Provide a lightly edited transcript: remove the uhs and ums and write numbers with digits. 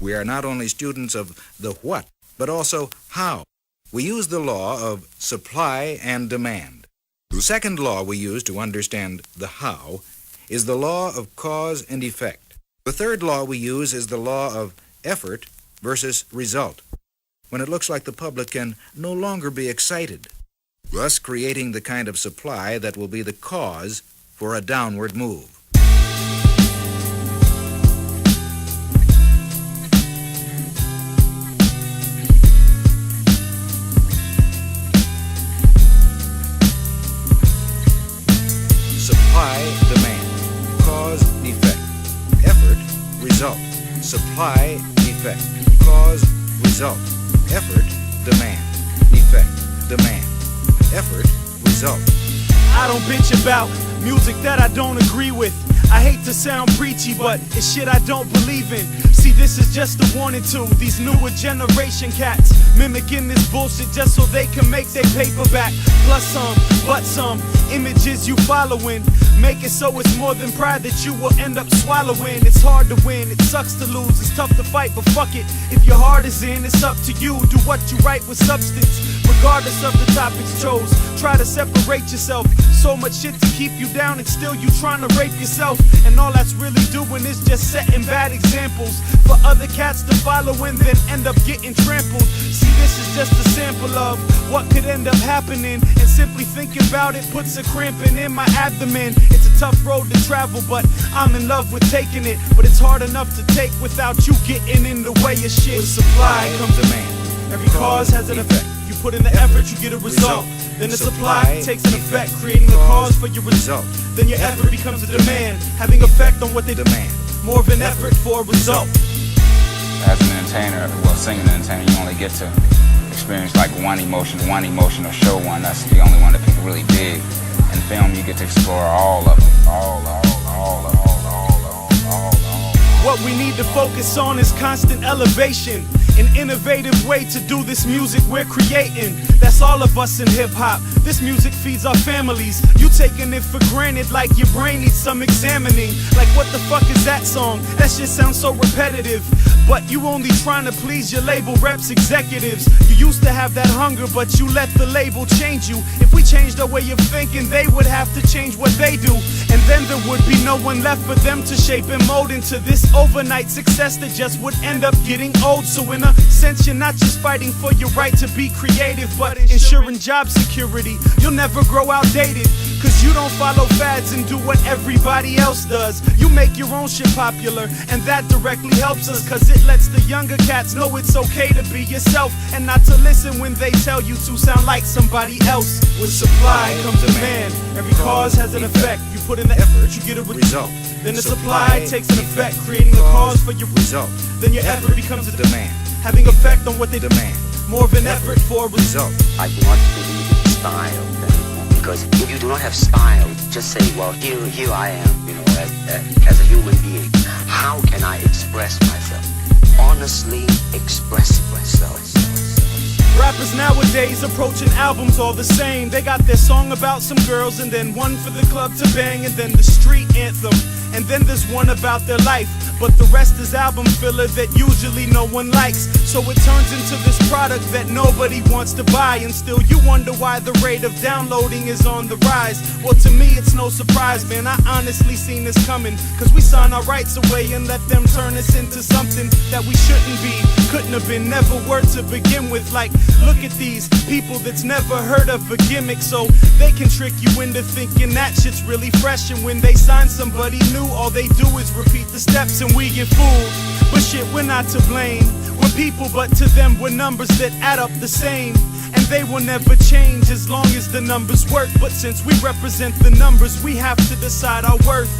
We are not only students of the what, but also how. We use the law of supply and demand. The second law we use to understand the how is the law of cause and effect. The third law we use is the law of effort versus result, when it looks like the public can no longer be excited, thus creating the kind of supply that will be the cause for a downward move. Supply, demand, cause, effect, effort, result. Supply, effect, cause, result, effort, demand, effect, demand, effort, result. I don't bitch about music that I don't agree with. I hate to sound preachy, but it's shit I don't believe in. See, this is just a warning to these newer generation cats mimicking this bullshit just so they can make their paper back. Plus some, but some images you following make it so it's more than pride that you will end up swallowing. It's hard to win, it sucks to lose, it's tough to fight, but fuck it. If your heart is in, it's up to you. Do what you write with substance, regardless of the topics chose. Try to separate yourself. So much shit to keep you down and still you trying to rape yourself. And all that's really doing is just setting bad examples for other cats to follow and then end up getting trampled. See, this is just a sample of what could end up happening, and simply thinking about it puts a cramping in my abdomen. It's a tough road to travel, but I'm in love with taking it. But it's hard enough to take without you getting in the way of shit. With supply comes demand. Every cause has an effect. You put in the effort, you get a result. Then the supply takes an effect, creating a cause for your result. Then your effort becomes a demand, having effect on what they demand. More of an effort for a result. As an entertainer, well, singing an entertainer, you only get to experience like one emotion or show one. That's the only one that people really dig. In film, you get to explore all of them. All. What we need to focus on is constant elevation, an innovative way to do this music we're creating. That's all of us in hip-hop. This music feeds our families. You taking it for granted like your brain needs some examining. Like, what the fuck is that song? That shit sounds so repetitive. But you only trying to please your label reps, executives. You used to have that hunger, but you let the label change you. If we changed our way of thinking, they would have to change what they do. And then there would be no one left for them to shape and mold into this overnight success that just would end up getting old. So in a sense, you're not just fighting for your right to be creative, but ensuring job security. You'll never grow outdated, cause you don't follow fads and do what everybody else does. You make your own shit popular, and that directly helps us, cause it lets the younger cats know it's okay to be yourself and not to listen when they tell you to sound like somebody else. With supply comes demand. Every cause has an effect. You put in the effort, you get a result. Then the supply takes an effect, creating a cause for your result. Then your effort becomes a demand, having effect on what they demand. More of an effort for a result. I do not believe in style, because if you do not have style, just say, well, here I am, as a human being. How can I express myself? Honestly express myself. Rappers nowadays approaching albums all the same. They got their song about some girls, and then one for the club to bang, and then the street anthem, and then there's one about their life. But the rest is album filler that usually no one likes. So it turns into this product that nobody wants to buy, and still you wonder why the rate of downloading is on the rise. Well, to me it's no surprise, man, I honestly seen this coming, cause we sign our rights away and let them turn us into something that we shouldn't be, couldn't have been, never were to begin with. Like, look at these people that's never heard of a gimmick, so they can trick you into thinking that shit's really fresh. And when they sign somebody new, all they do is repeat the steps and we get fooled. But shit, we're not to blame. We're people, but to them we're numbers that add up the same. And they will never change as long as the numbers work. But since we represent the numbers, we have to decide our worth.